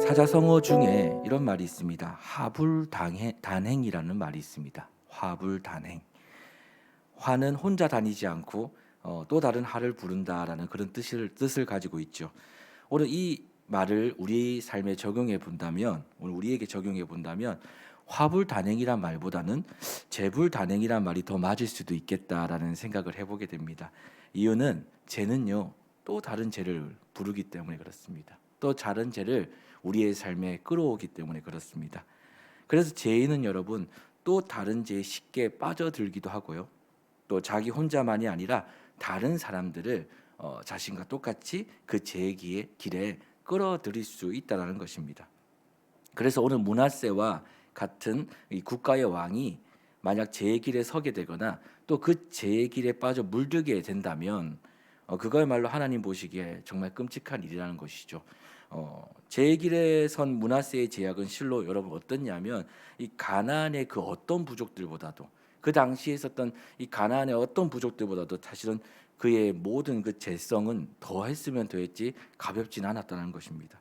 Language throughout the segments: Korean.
사자성어 중에 이런 말이 있습니다. 하불단행이라는 말이 있습니다. 화불단행. 화는 혼자 다니지 않고 또 다른 하를 부른다라는 그런 뜻을 가지고 있죠. 오늘 이 말을 우리 삶에 적용해 본다면, 오늘 우리에게 적용해 본다면 화불단행이란 말보다는 재불단행이란 말이 더 맞을 수도 있겠다라는 생각을 해보게 됩니다. 이유는 재는요 또 다른 재를 부르기 때문에 그렇습니다. 또 다른 재를 우리의 삶에 끌어오기 때문에 그렇습니다. 그래서 죄인은 여러분 또 다른 죄에 쉽게 빠져들기도 하고요. 또 자기 혼자만이 아니라 다른 사람들을 자신과 똑같이 그 죄의 길에 끌어들일 수 있다는 것입니다. 그래서 오늘 므낫세와 같은 이 국가의 왕이 만약 죄의 길에 서게 되거나 또 그 죄의 길에 빠져 물들게 된다면 그거야말로 하나님 보시기에 정말 끔찍한 일이라는 것이죠. 죄의 길에 선 므낫세의 제약은 실로 여러분 어떻냐면 이 가나안의 그 어떤 부족들보다도 그 당시에 있었던 이 가나안의 어떤 부족들보다도 사실은 그의 모든 그 죄성은 더했으면 더했지 가볍진 않았다는 것입니다.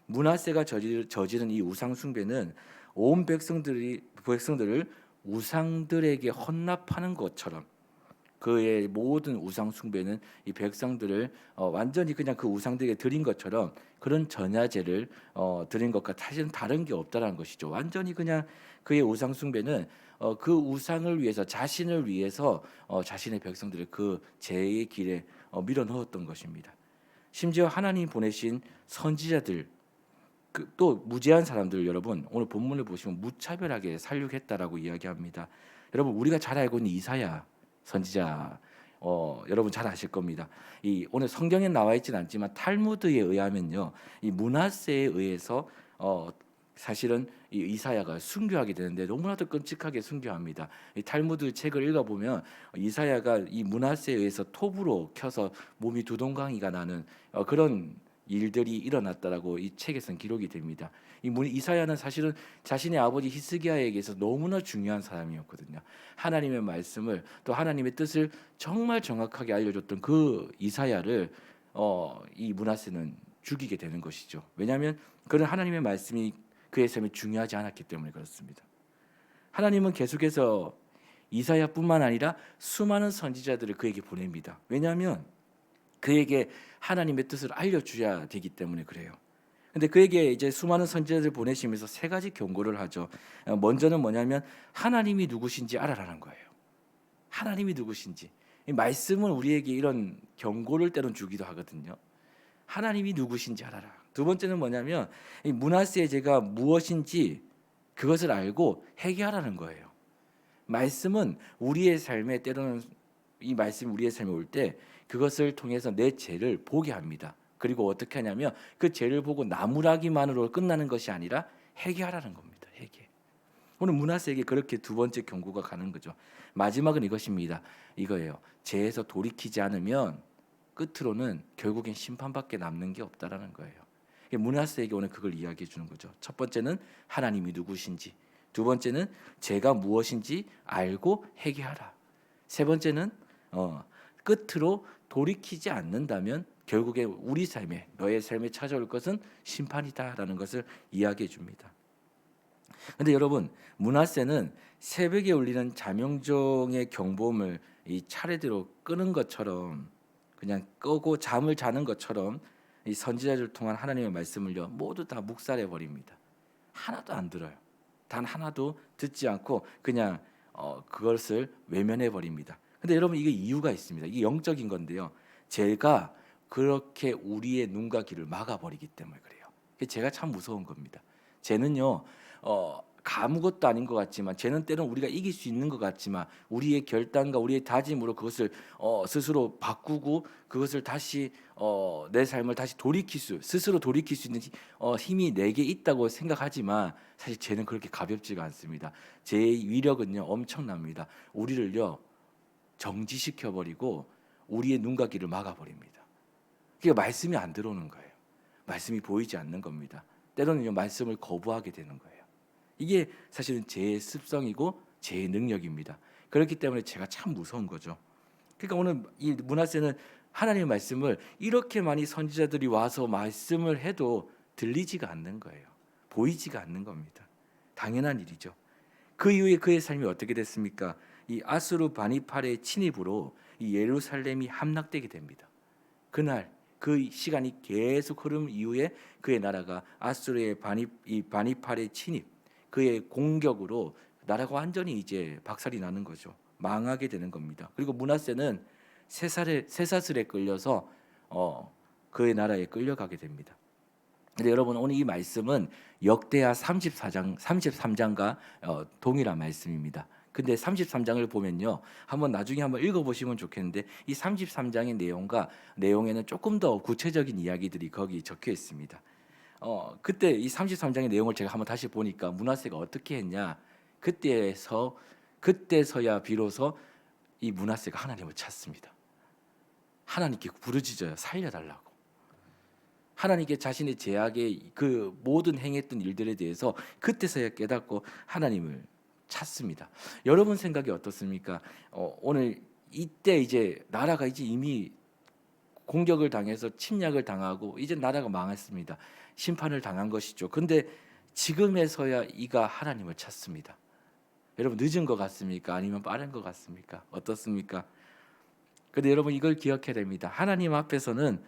므낫세가 저지른 이 우상 숭배는 온 백성들을 우상들에게 헌납하는 것처럼 그의 모든 우상 숭배는 이 백성들을 완전히 그냥 그 우상들에게 드린 것처럼 그런 전야제를 드린 것과 사실은 다른 게 없다라는 것이죠. 완전히 그냥 그의 우상 숭배는 그 우상을 위해서 자신을 위해서 자신의 백성들을 그 죄의 길에 밀어 넣었던 것입니다. 심지어 하나님 보내신 선지자들 또 무죄한 사람들 여러분 오늘 본문을 보시면 무차별하게 살육했다라고 이야기합니다. 여러분 우리가 잘 알고 있는 이사야 선지자 여러분 잘 아실 겁니다. 이 오늘 성경에 나와 있지는 않지만 탈무드에 의하면요 이 므낫세에 의해서 사실은 이 이사야가 순교하게 되는데 너무나도 끔찍하게 순교합니다. 이 탈무드 책을 읽어보면 이사야가 이 므낫세에 의해서 톱으로 켜서 몸이 두동강이가 나는 그런 일들이 일어났다라고 이 책에선 기록이 됩니다. 이사야는 사실은 자신의 아버지 히스기야에게서 너무나 중요한 사람이었거든요. 하나님의 말씀을 또 하나님의 뜻을 정말 정확하게 알려줬던 그 이사야를 이 므낫세는 죽이게 되는 것이죠. 왜냐하면 그는 하나님의 말씀이 그의 삶에 중요하지 않았기 때문에 그렇습니다. 하나님은 계속해서 이사야뿐만 아니라 수많은 선지자들을 그에게 보냅니다. 왜냐하면 그에게 하나님의 뜻을 알려줘야 되기 때문에 그래요. 근데 그에게 이제 수많은 선지자들 보내시면서 세 가지 경고를 하죠. 먼저는 뭐냐면 하나님이 누구신지 알아라는 거예요. 하나님이 누구신지. 이 말씀은 우리에게 이런 경고를 때론 주기도 하거든요. 하나님이 누구신지 알아라. 두 번째는 뭐냐면 이 므낫세의 죄가 무엇인지 그것을 알고 회개하라는 거예요. 말씀은 우리의 삶에 때로는 이 말씀이 우리의 삶에 올 때 그것을 통해서 내 죄를 보게 합니다. 그리고 어떻게 하냐면 그 죄를 보고 나무라기만으로 끝나는 것이 아니라 회개하라는 겁니다. 회개. 오늘 므낫세에게 그렇게 두 번째 경고가 가는 거죠. 마지막은 이것입니다. 이거예요. 죄에서 돌이키지 않으면 끝으로는 결국엔 심판밖에 남는 게 없다라는 거예요. 므낫세에게 오늘 그걸 이야기해 주는 거죠. 첫 번째는 하나님이 누구신지, 두 번째는 죄가 무엇인지 알고 회개하라. 세 번째는 끝으로 돌이키지 않는다면 결국에 우리 삶에 너의 삶에 찾아올 것은 심판이다라는 것을 이야기해 줍니다. 그런데 여러분 므낫세는 새벽에 울리는 자명종의 경보음을 이 차례대로 끄는 것처럼 그냥 끄고 잠을 자는 것처럼 이 선지자를 통한 하나님의 말씀을요 모두 다 묵살해 버립니다. 하나도 안 들어요. 단 하나도 듣지 않고 그냥 그것을 외면해 버립니다. 근데 여러분 이게 이유가 있습니다. 이게 영적인 건데요. 죄가 그렇게 우리의 눈과 귀를 막아버리기 때문에 그래요. 죄가 참 무서운 겁니다. 죄는요 아무것도 아닌 것 같지만 죄는 때론 우리가 이길 수 있는 것 같지만 우리의 결단과 우리의 다짐으로 그것을 스스로 바꾸고 그것을 다시 내 삶을 다시 스스로 돌이킬 수 있는 힘이 내게 있다고 생각하지만 사실 죄는 그렇게 가볍지가 않습니다. 죄의 위력은요 엄청납니다. 우리를요 정지시켜 버리고 우리의 눈과 귀를 막아 버립니다. 그러니까 말씀이 안 들어오는 거예요. 말씀이 보이지 않는 겁니다. 때로는 말씀을 거부하게 되는 거예요. 이게 사실은 죄의 습성이고 죄의 능력입니다. 그렇기 때문에 죄가 참 무서운 거죠. 그러니까 오늘 이 므낫세는 하나님의 말씀을 이렇게 많이 선지자들이 와서 말씀을 해도 들리지가 않는 거예요. 보이지가 않는 겁니다. 당연한 일이죠. 그 이후에 그의 삶이 어떻게 됐습니까? 이 아수르 바니팔의 침입으로 이 예루살렘이 함락되게 됩니다. 그날 그 시간이 계속 흐름 이후에 그의 나라가 아수르의 바니팔의 침입, 그의 공격으로 나라가 완전히 이제 박살이 나는 거죠. 망하게 되는 겁니다. 그리고 므낫세는 쇠사슬에 끌려서 그의 나라에 끌려가게 됩니다. 근데 여러분 오늘 이 말씀은 역대하 33장과 동일한 말씀입니다. 근데 33장을 보면요, 한번 나중에 한번 읽어보시면 좋겠는데 이 33장의 내용에는 조금 더 구체적인 이야기들이 거기 적혀 있습니다. 그때 이 33장의 내용을 제가 한번 다시 보니까 므낫세가 어떻게 했냐, 그때서야 비로소 이 므낫세가 하나님을 찾습니다. 하나님께 부르짖어요. 살려달라고. 하나님께 자신의 제약의 그 모든 행했던 일들에 대해서 그때서야 깨닫고 하나님을 찾습니다. 여러분 생각이 어떻습니까? 오늘 이때 이제 나라가 이제 이미 공격을 당해서 침략을 당하고 이제 나라가 망했습니다. 심판을 당한 것이죠. 근데 지금에서야 이가 하나님을 찾습니다. 여러분 늦은 것 같습니까? 아니면 빠른 것 같습니까? 어떻습니까? 근데 여러분 이걸 기억해야 됩니다. 하나님 앞에서 하는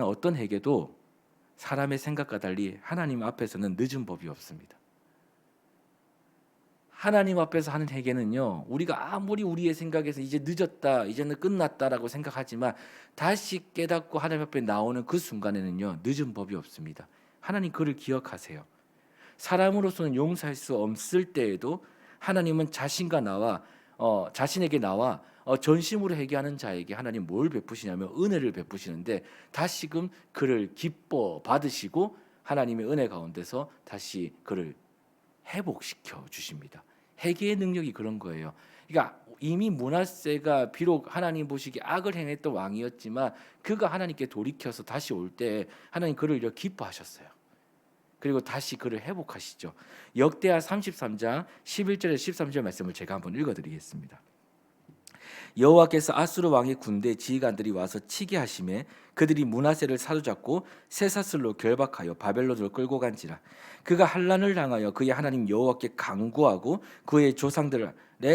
어떤 회개도 사람의 생각과 달리 하나님 앞에서는 늦은 법이 없습니다. 하나님 앞에서 하는 회개는요, 우리가 아무리 우리의 생각에서 이제 늦었다, 이제는 끝났다라고 생각하지만 다시 깨닫고 하나님 앞에 나오는 그 순간에는요, 늦은 법이 없습니다. 하나님 그를 기억하세요. 사람으로서는 용서할 수 없을 때에도 하나님은 자신에게 나와 전심으로 회개하는 자에게 하나님 뭘 베푸시냐면 은혜를 베푸시는데 다시금 그를 기뻐 받으시고 하나님의 은혜 가운데서 다시 그를 회복시켜 주십니다. 회개의 능력이 그런 거예요. 그러니까 이미 므낫세가 비록 하나님 보시기에 악을 행했던 왕이었지만 그가 하나님께 돌이켜서 다시 올 때 하나님 그를 이렇게 기뻐하셨어요. 그리고 다시 그를 회복하시죠. 역대하 33장 11절에서 13절 말씀을 제가 한번 읽어드리겠습니다. 여호와께서 아수르 왕의 군대 지휘관들이 와서 치게 하심에 그들이 므낫세를 사로잡고 쇠사슬로 결박하여 바벨론으로 끌고 간지라. 그가 환난을 당하여 그의 하나님 여호와께 간구하고 그의 조상들의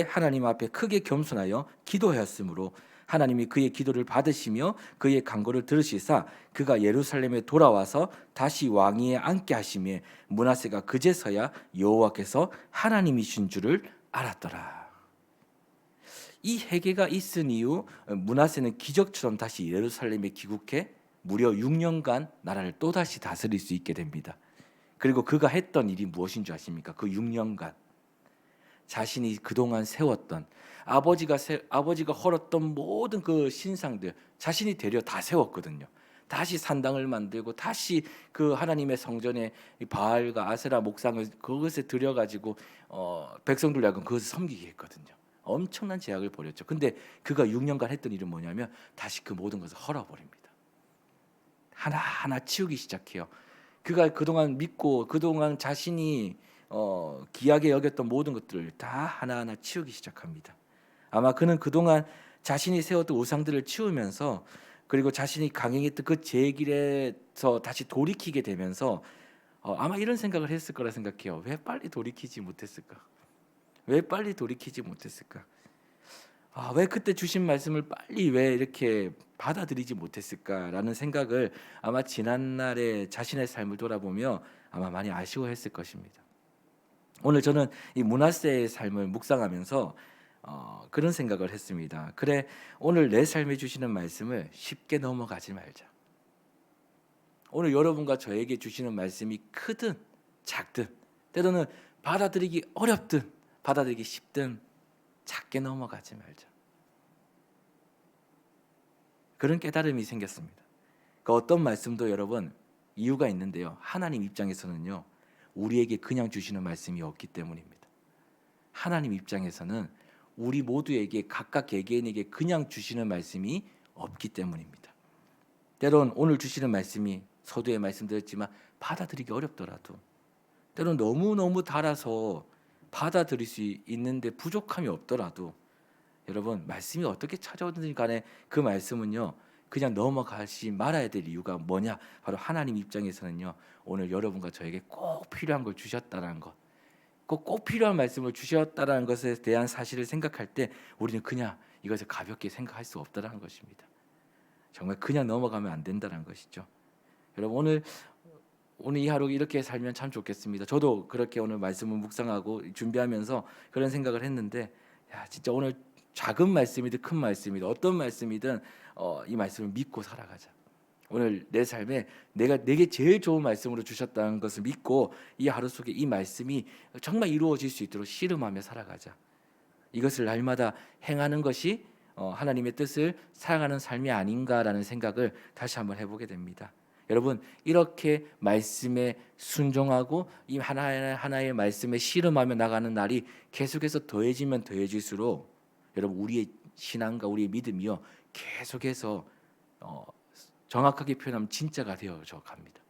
하나님 앞에 크게 겸손하여 기도하였으므로 하나님이 그의 기도를 받으시며 그의 간구를 들으시사 그가 예루살렘에 돌아와서 다시 왕위에 앉게 하심에 므낫세가 그제서야 여호와께서 하나님이신 줄을 알았더라. 이 회개가 있은 이후 므낫세는 기적처럼 다시 예루살렘에 귀국해 무려 6년간 나라를 또다시 다스릴 수 있게 됩니다. 그리고 그가 했던 일이 무엇인 줄 아십니까? 그 6년간 자신이 그동안 세웠던 아버지가 헐었던 모든 그 신상들 자신이 되려 다 세웠거든요. 다시 산당을 만들고 다시 그 하나님의 성전에 바알과 아세라 목상을 그것에 들여가지고 백성들 야금 그것을 섬기게 했거든요. 엄청난 제약을 벌였죠. 근데 그가 6년간 했던 일은 뭐냐면 다시 그 모든 것을 헐어버립니다. 하나하나 치우기 시작해요. 그가 그동안 믿고 그동안 자신이 귀하게 여겼던 모든 것들을 다 하나하나 치우기 시작합니다. 아마 그는 그동안 자신이 세웠던 우상들을 치우면서 그리고 자신이 강행했던 그 제길에서 다시 돌이키게 되면서 아마 이런 생각을 했을 거라 생각해요. 왜 빨리 돌이키지 못했을까? 왜 빨리 돌이키지 못했을까? 왜 그때 주신 말씀을 빨리 왜 이렇게 받아들이지 못했을까라는 생각을 아마 지난날의 자신의 삶을 돌아보며 아마 많이 아쉬워했을 것입니다. 오늘 저는 이 므낫세의 삶을 묵상하면서 그런 생각을 했습니다. 그래, 오늘 내 삶에 주시는 말씀을 쉽게 넘어가지 말자. 오늘 여러분과 저에게 주시는 말씀이 크든 작든 때로는 받아들이기 어렵든 받아들이기 쉽든 작게 넘어가지 말자. 그런 깨달음이 생겼습니다. 그 어떤 말씀도 여러분 이유가 있는데요. 하나님 입장에서는요, 우리에게 그냥 주시는 말씀이 없기 때문입니다. 하나님 입장에서는 우리 모두에게 각각 개개인에게 그냥 주시는 말씀이 없기 때문입니다. 때론 오늘 주시는 말씀이 서두에 말씀드렸지만 받아들이기 어렵더라도 때론 너무너무 달아서 받아들일 수 있는데 부족함이 없더라도 여러분 말씀이 어떻게 찾아오든지 간에 그 말씀은요 그냥 넘어가지 말아야 될 이유가 뭐냐? 바로 하나님 입장에서는요. 오늘 여러분과 저에게 꼭 필요한 걸 주셨다는 것. 꼭 필요한 말씀을 주셨다는 것에 대한 사실을 생각할 때 우리는 그냥 이것을 가볍게 생각할 수 없다는 것입니다. 정말 그냥 넘어가면 안 된다는 것이죠. 여러분 오늘 이 하루 이렇게 살면 참 좋겠습니다. 저도 그렇게 오늘 말씀을 묵상하고 준비하면서 그런 생각을 했는데, 야 진짜 오늘 작은 말씀이든 큰 말씀이든 어떤 말씀이든 이 말씀을 믿고 살아가자. 오늘 내 삶에 내게 제일 좋은 말씀으로 주셨다는 것을 믿고 이 하루 속에 이 말씀이 정말 이루어질 수 있도록 씨름하며 살아가자. 이것을 날마다 행하는 것이 하나님의 뜻을 살아가는 삶이 아닌가라는 생각을 다시 한번 해보게 됩니다. 여러분 이렇게 말씀에 순종하고 이 하나의 말씀에 씨름하며 나가는 날이 계속해서 더해지면 더해질수록 여러분 우리의 신앙과 우리의 믿음이요 계속해서 정확하게 표현하면 진짜가 되어져 갑니다.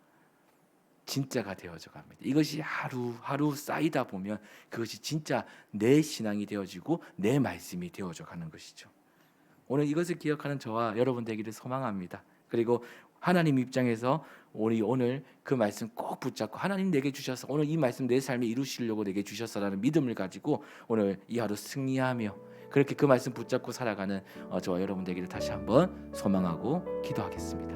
진짜가 되어져 갑니다. 이것이 하루하루 쌓이다 보면 그것이 진짜 내 신앙이 되어지고 내 말씀이 되어져 가는 것이죠. 오늘 이것을 기억하는 저와 여러분 되기를 소망합니다. 그리고 하나님 입장에서 우리 오늘 그 말씀 꼭 붙잡고 하나님 내게 주셔서 오늘 이 말씀 내 삶에 이루시려고 내게 주셨어라는 믿음을 가지고 오늘 이 하루 승리하며 그렇게 그 말씀 붙잡고 살아가는 저와 여러분 되기를 다시 한번 소망하고 기도하겠습니다.